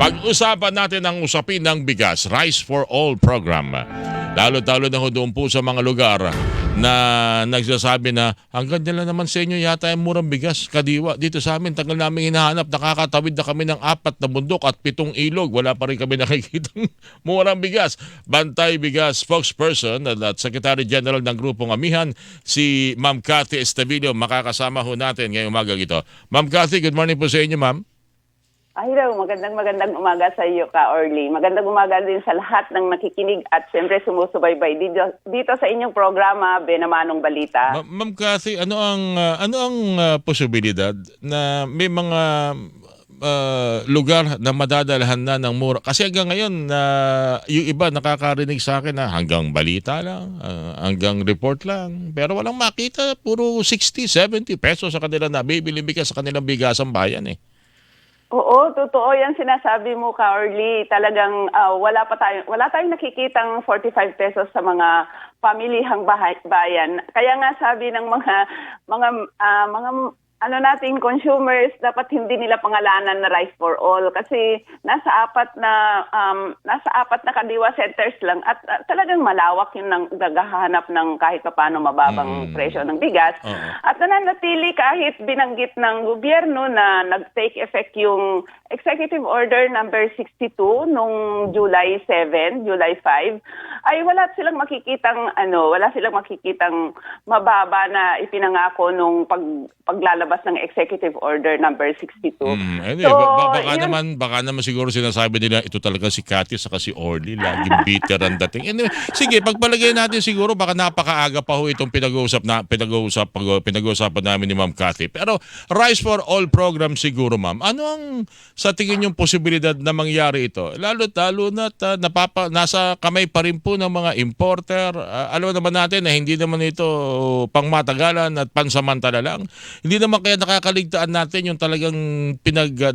Pag-usapan natin ang usapin ng bigas, Rice for All program. Lalo-talo na ho doon po sa mga lugar na nagsasabi na hanggang nila naman sa inyo yata yung murang bigas, kadiwa. Dito sa amin, tagal namin hinahanap, nakakatawid na kami ng 4 na bundok at 7 ilog. Wala pa rin kami nakikitang murang bigas. Bantay Bigas spokesperson at Secretary General ng Grupong Amihan, si Ma'am Cathy Estavillo, makakasama ho natin ngayong umaga ito. Ma'am Cathy, good morning po sa inyo, ma'am. Ay daw, magandang umaga sa iyo ka, Orly. Magandang umaga din sa lahat ng nakikinig at siyempre sumusubaybay dito sa inyong programa, Benamanong Balita. Ma'am Cathy, ano ang posibilidad na may mga lugar na madadalhan na ng mura? Kasi hanggang ngayon, yung iba nakakarinig sa akin na hanggang balita lang, hanggang report lang. Pero walang makita, puro 60, 70 pesos sa kanila na bibili bigas sa kanilang bigasang bayan eh. Oo, totoo yan sinasabi mo, ka, Orly. Talagang wala tayong nakikitang 45 pesos sa mga pamilihang bayan. Kaya nga sabi ng mga nating consumers, dapat hindi nila pangalanan na Rice for All kasi nasa apat na kadiwa centers lang at talagang malawak yung naghahanap ng kahit paano mababang presyo ng bigas. At nananatili kahit binanggit ng gobyerno na nag-take effect yung Executive Order number 62 nung July 7, July 5, ay wala silang makikitang mababa na ipinangako nung paglalabas ng Executive Order number 62. Baka naman siguro sinasabi nila ito talaga si Cathy saka si Orly, laging bitter ang dating. Anyway, sige, pagpalagay natin siguro baka napakaaga pa ho itong pinag-uusapan namin ni Ma'am Cathy. Pero Rice for All program siguro, ma'am. Ano ang sa tingin yung posibilidad na mangyari ito? Lalo na nasa kamay pa rin po ng mga importer. Alam naman natin na hindi naman ito pangmatagalan at pansamantala lang. Hindi naman kaya nakakaligtaan natin yung talagang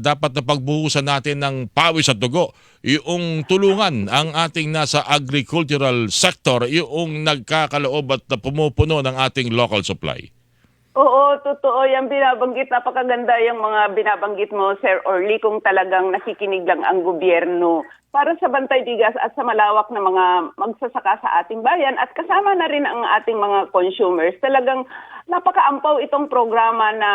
dapat na pagbuhusan natin ng pawis at dugo. Yung tulungan ang ating nasa agricultural sector, yung nagkakaloob at pumupuno ng ating local supply. Oo, totoo yan binabanggit. Napakaganda yung mga binabanggit mo, Sir Orly, kung talagang nakikinig lang ang gobyerno para sa bantay bigas at sa malawak na mga magsasaka sa ating bayan at kasama na rin ang ating mga consumers. Talagang napakaampaw itong programa na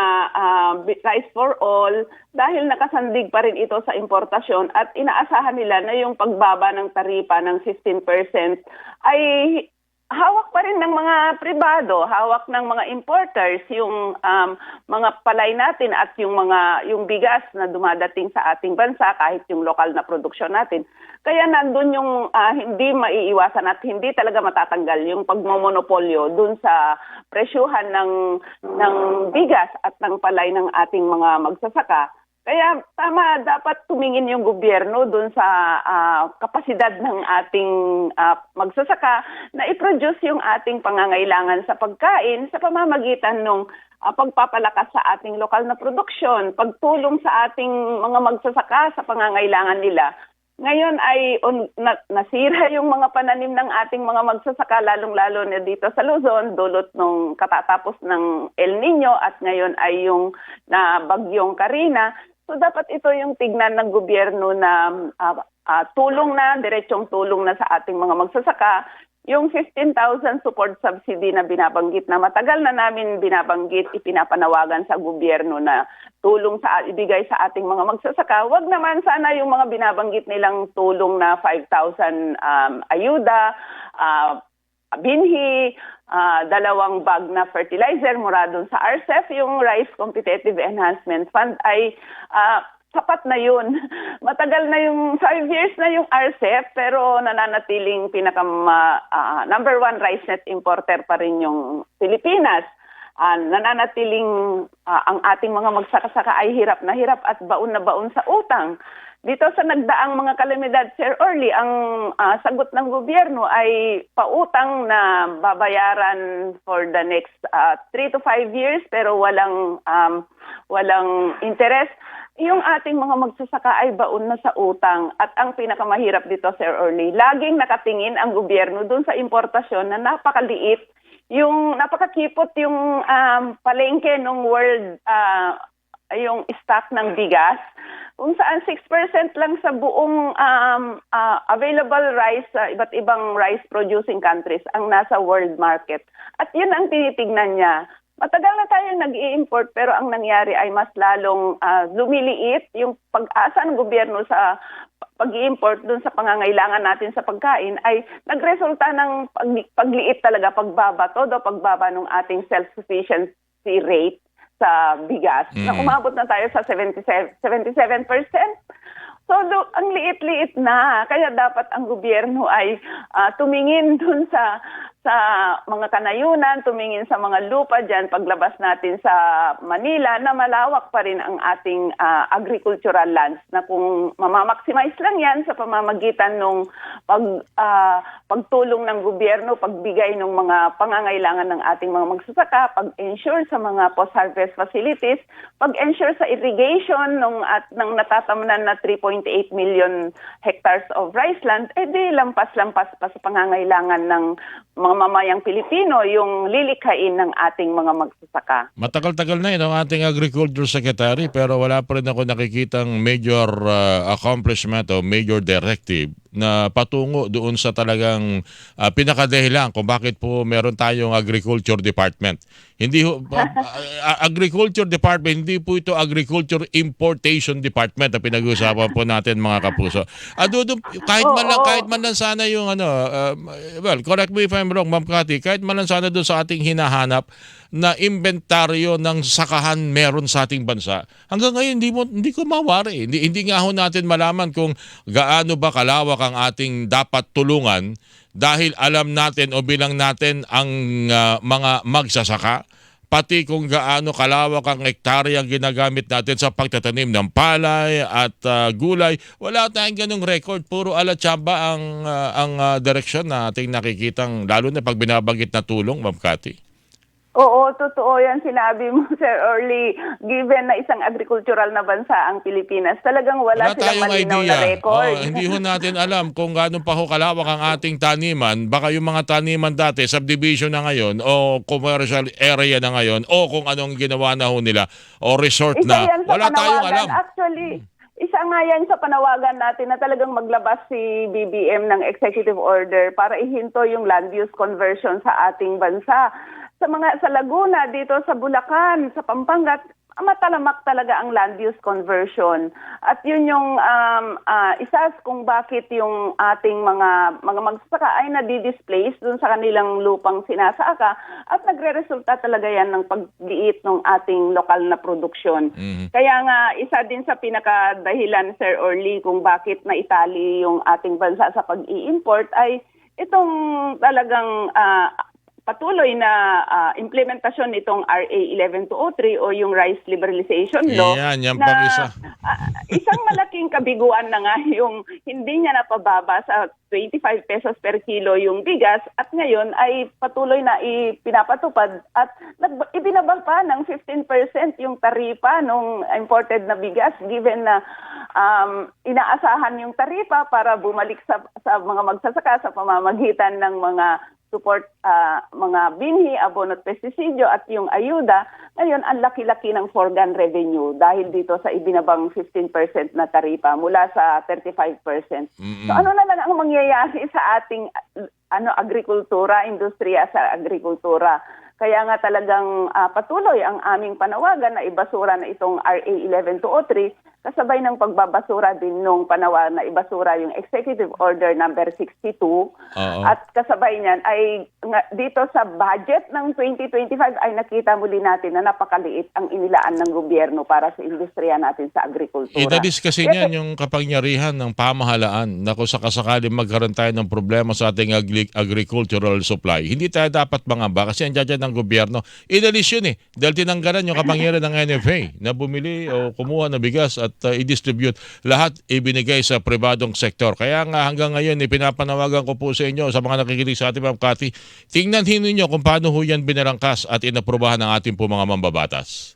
Rice for All dahil nakasandig pa rin ito sa importasyon at inaasahan nila na yung pagbaba ng taripa ng 15% ay hawak pa rin ng mga pribado, hawak ng mga importers yung mga palay natin at yung bigas na dumadating sa ating bansa kahit yung lokal na produksyon natin. Kaya nandun yung hindi maiiwasan at hindi talaga matatanggal yung pagmomonopolyo dun sa presyuhan ng bigas at ng palay ng ating mga magsasaka. Kaya tama, dapat tumingin yung gobyerno dun sa kapasidad ng ating magsasaka na i-produce yung ating pangangailangan sa pagkain sa pamamagitan ng pagpapalakas sa ating lokal na produksyon, pagtulong sa ating mga magsasaka sa pangangailangan nila. Ngayon ay nasira yung mga pananim ng ating mga magsasaka, lalong-lalo na dito sa Luzon, dulot nung katatapos ng El Nino at ngayon ay yung bagyong Karina. So dapat ito yung tignan ng gobyerno na tulong na, diretsong tulong na sa ating mga magsasaka. Yung 15,000 support subsidy na binabanggit na matagal na namin binabanggit, ipinapanawagan sa gobyerno na tulong ibigay sa ating mga magsasaka. Wag naman sana yung mga binabanggit nilang tulong na 5,000 ayuda, binhi, 2 bag na fertilizer mula doon sa RCEF, yung Rice Competitive Enhancement Fund ay sapat na yun. Matagal na yung 5 years na yung RCEF pero nananatiling number 1 rice net importer pa rin yung Pilipinas. Nananatiling ang ating mga magsasaka ay hirap na hirap at baon na baon sa utang. Dito sa nagdaang mga kalamidad, Sir Orly, ang sagot ng gobyerno ay pautang na babayaran for the next 3 to 5 years pero walang interest. Yung ating mga magsasaka ay baon na sa utang. At ang pinakamahirap dito, Sir Orly, laging nakatingin ang gobyerno dun sa importasyon na napakaliit. Yung napakakipot yung palengke ng world yung stock ng bigas, kung saan 6% lang sa buong available rice sa iba't ibang rice producing countries ang nasa world market. At yun ang tinitignan niya. Matagal na tayong nag-i-import pero ang nangyari ay mas lalong lumiliit yung pag-asa ng gobyerno sa pag-i-import dun sa pangangailangan natin sa pagkain ay nagresulta ng pagliit talaga, pagbaba, todo pagbaba ng ating self-sufficiency rate sa bigas na umabot na tayo sa 77%. So, ang liit-liit na. Kaya dapat ang gobyerno ay tumingin dun sa mga kanayunan, tumingin sa mga lupa dyan, paglabas natin sa Manila, na malawak pa rin ang ating agricultural lands, na kung mamamaximize lang yan sa pamamagitan ng pagtulong ng gobyerno, pagbigay ng mga pangangailangan ng ating mga magsasaka, pag-ensure sa mga post-harvest facilities, pag-ensure sa irrigation ng natatamunan na 3.8 million hectares of rice land, di lampas-lampas pa sa pangangailangan ng mga mamayang Pilipino yung lilikhain ng ating mga magsasaka. Matagal-tagal na ang ating Agriculture Secretary pero wala pa rin ako nakikitang major accomplishment o major directive na patungo doon sa talagang pinakadahilan kung bakit po meron tayong Agriculture Department. Hindi Agriculture Department, hindi po ito Agriculture Importation Department na pinag-uusapan po natin, mga kapuso. Kahit man lang sana yung well, correct me if I'm wrong, Ma'am Cathy, kahit man lang sana doon sa ating hinahanap na inventaryo ng sakahan meron sa ating bansa. Hanggang ngayon hindi ko mawari. Hindi nga ho natin malaman kung gaano ba kalawak ang ating dapat tulungan dahil alam natin o bilang natin ang mga magsasaka, pati kung gaano kalawak ang hektarya ang ginagamit natin sa pagtatanim ng palay at gulay. Wala tayong ganung record. Puro alatsamba ang direksyon na ating nakikitang, lalo na pag binabanggit na tulong, Ma'am Cathy. Oo, totoo yan sinabi mo, Sir Orly. Given na isang agricultural na bansa ang Pilipinas, talagang wala silang malinaw na record. Hindi ho natin alam kung gaano pa ho kalawak ang ating taniman. Baka yung mga taniman dati, subdivision na ngayon, o commercial area na ngayon, o kung anong ginawa na ho nila, o resort na. Wala tayong alam. Actually, isa nga yan sa panawagan natin na talagang maglabas si BBM ng executive order para ihinto yung land use conversion sa ating bansa. Sa Laguna, dito sa Bulacan, sa Pampanga, matalamak talaga ang land use conversion. At yun yung isa kung bakit yung ating mga magsasaka ay nadi-displace dun sa kanilang lupang sinasaka at nagre-resulta talaga yan ng pagliit ng ating lokal na produksyon. Kaya nga, isa din sa pinakadahilan, Sir Orly, kung bakit naitali yung ating bansa sa pag-i-import ay itong talagang patuloy na implementasyon nitong RA 11203 o yung Rice Liberalization Law. Yan na pang isa. Isang malaking kabiguan na nga yung hindi niya napababa sa 25 pesos per kilo yung bigas at ngayon ay patuloy na ipinapatupad at ibinaba pa ng 15% yung taripa ng imported na bigas given na inaasahan yung taripa para bumalik sa mga magsasaka sa pamamagitan ng mga support, mga binhi, abono at pestisidyo at yung ayuda. Ngayon, ang laki-laki ng foregone revenue dahil dito sa ibinabang 15% na taripa mula sa 35%. So ano na lang ang mangyayari sa ating agrikultura, industriya sa agrikultura. Kaya nga talagang patuloy ang aming panawagan na ibasura na itong RA 11203 kasabay ng pagbabasura din nung panawagan na ibasura yung Executive Order number 62. At kasabay niyan ay dito sa budget ng 2025 ay nakita muli natin na napakaliit ang inilaan ng gobyerno para sa industriya natin sa agrikultura. Itadis kasi niyan yung kapangyarihan ng pamahalaan na kung sakasakali magkaroon tayo ng problema sa ating agricultural supply. Hindi tayo dapat mangamba kasi ang dyan ng gobyerno. Inalis yun dahil tinanggalan yung kapangyarihan ng NFA na bumili o kumuha na bigas at i-distribute. Lahat ibinigay sa pribadong sektor. Kaya nga hanggang ngayon pinapanawagan ko po sa inyo, sa mga nakikinig sa ating Ma'am Cathy, tingnan ninyo kung paano ho yan binarangkas at inaprubahan ng ating po mga mambabatas.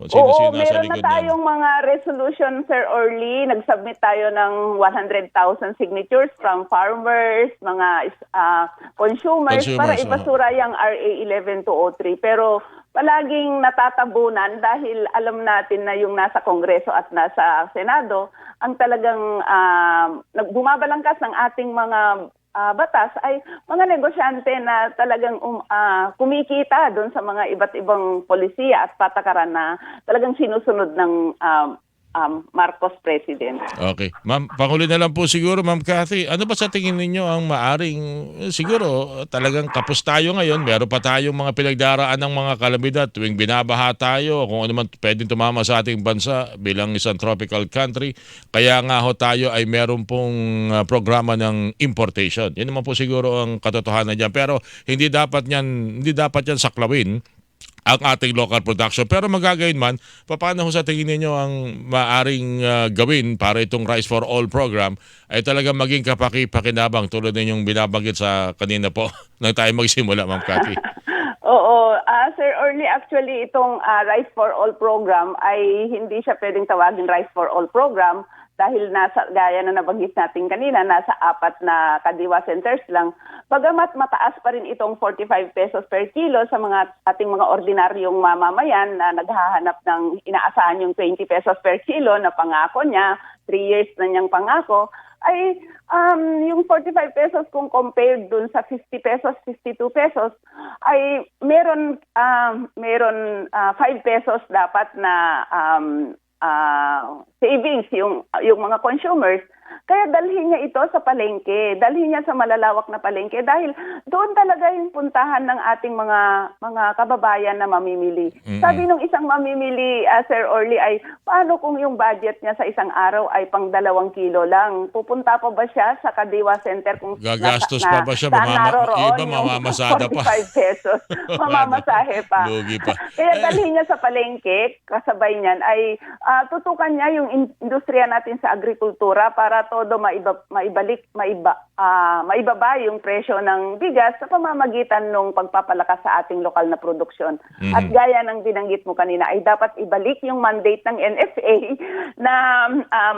Oo, meron na tayong mga resolution, Sir Orly. Nag-submit tayo ng 100,000 signatures from farmers, mga consumers para ibasura yung RA 11203. Pero palaging natatabunan dahil alam natin na yung nasa Kongreso at nasa Senado ang talagang bumabalangkas ng ating mga batas ay mga negosyante na talagang kumikita doon sa mga iba't ibang polisiya at patakaran na talagang sinusunod ng Marcos President. Okay. Ma'am, panghuli na lang po siguro, Ma'am Cathy. Ano ba sa tingin ninyo ang maaring, siguro talagang kapos tayo ngayon, meron pa tayong mga pinagdaraan ng mga kalamidad tuwing binabaha tayo, kung ano man pwedeng tumama sa ating bansa bilang isang tropical country. Kaya nga ho tayo ay meron pong programa ng importation. Yan naman po siguro ang katotohanan dyan. Pero hindi dapat yan saklawin ang ating local production. Pero magagawin man, paano ho sa tingin ninyo ang maaring gawin para itong Rice for All program ay talagang maging kapaki-pakinabang tulad ninyong binabanggit sa kanina po nang tayo magsimula, Ma'am Cathy? Oo, Sir Orly, actually itong Rice for All program ay hindi siya pwedeng tawagin Rice for All program dahil gaya na nabanggit natin kanina, nasa 4 na kadiwa centers lang. Bagamat mataas pa rin itong 45 pesos per kilo sa ating mga ordinaryong mamamayan na naghahanap ng inaasahan yung 20 pesos per kilo na pangako niya, 3 years na niyang pangako, ay yung 45 pesos kung compared dun sa 50 pesos, 52 pesos, ay meron 5 pesos dapat na savings yung mga consumers. Kaya dalhin niya ito sa palengke, dalhin niya sa malalawak na palengke dahil doon talaga yung puntahan ng ating mga kababayan na mamimili. Mm-hmm. Sabi nung isang mamimili, Sir Orly, ay paano kung yung budget niya sa isang araw ay pang 2 kilo lang? Pupunta pa ba siya sa Kadiwa Center kung gagastos pa ba siya? Iba mamamasada pa. 45 pesos. Mamamasahe pa. Lugi pa. Kaya dalhin niya sa palengke, kasabay niyan ay tutukan niya yung industriya natin sa agrikultura para todo maibaba yung presyo ng bigas sa pamamagitan ng pagpapalakas sa ating lokal na produksyon. Mm-hmm. At gaya ng binanggit mo kanina ay dapat ibalik yung mandate ng NFA na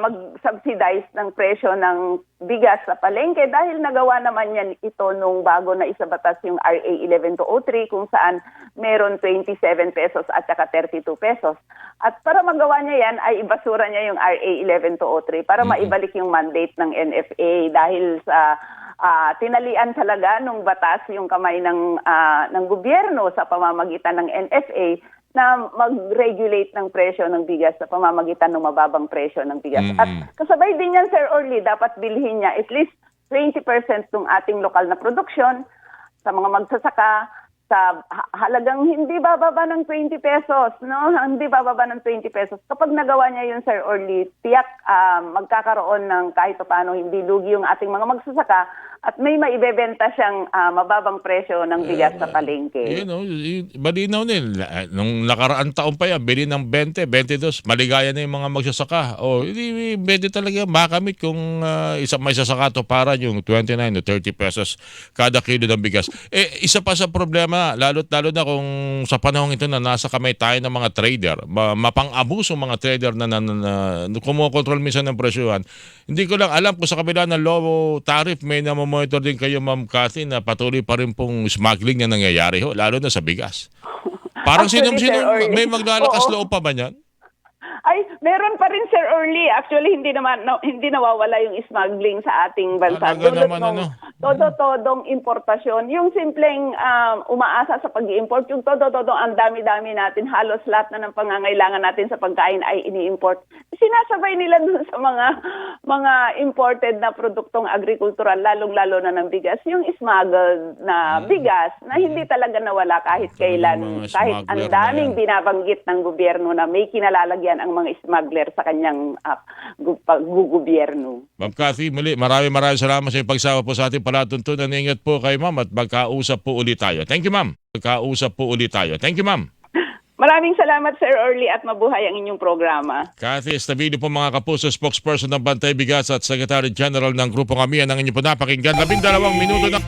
mag-subsidize ng presyo ng bigas sa palengke dahil nagawa naman yan ito nung bago na isabatas yung RA 11203 kung saan meron 27 pesos at saka 32 pesos. At para magawa niya yan ay ibasura niya yung RA 11203 para maibalik yung mandate ng NFA dahil sa tinalian talaga nung batas yung kamay ng gobyerno sa pamamagitan ng NFA na mag-regulate ng presyo ng bigas sa pamamagitan ng mababang presyo ng bigas. At kasabay din yan, Sir Orly, dapat bilhin niya at least 20% ng ating lokal na produksyon sa mga magsasaka sa halagang hindi bababa ng 20 pesos, no? Hindi bababa ng 20 pesos. Kapag nagawa niya yun, Sir Orly, tiyak magkakaroon ng kahit paano hindi lugi yung ating mga magsasaka at may maibebenta siyang mababang presyo ng bigas sa palengke. Malinaw nila. Nung nakaraan taon pa yan, bili ng 20, 22, maligaya na yung mga magsasaka. Hindi pwede talaga makamit kung may sasaka to para yung 29 o 30 pesos kada kilo ng bigas. Isa pa sa problema, lalo na kung sa panahon ito na nasa kamay tayo ng mga trader, mapang-abuso mga trader na kumokontrol minsan ng presyohan. Hindi ko lang alam kung sa kabila ng low tariff may monitor din kayo, Ma'am Cathy, na patuloy pa rin pong smuggling na nangyayari ho, lalo na sa bigas. Parang Actually, sinong may maglalakas loob pa ba niyan? Ay, meron pa rin, Sir Orly. Actually, hindi nawawala yung smuggling sa ating bansa. Todo-todong importasyon. Yung simpleng umaasa sa pag-i-import, yung todo-todong ang dami-dami natin, halos lahat na ng pangangailangan natin sa pagkain ay ini-import. Sinasabay nila dun sa mga imported na produktong agrikultural, lalong-lalo na ng bigas, yung smuggled na bigas na hindi talaga nawala kahit kailan. Kahit ang daming binabanggit ng gobyerno na may kinalalagyan ang mga smuggler sa kanyang gugobyerno. Ma'am Cathy, muli, maraming salamat sa pagsama po sa ating palatuntunan. Ingat po kayo, Ma'am, at magkausap po ulit tayo. Thank you, Ma'am. Magkausap po ulit tayo. Thank you, Ma'am. Maraming salamat, Sir Orly, at mabuhay ang inyong programa. Cathy Estavido po, mga kapuso, spokesperson ng Bantay Bigas at Secretary General ng Grupo Kamiyan, ang inyong po napakinggan. 12 minuto na.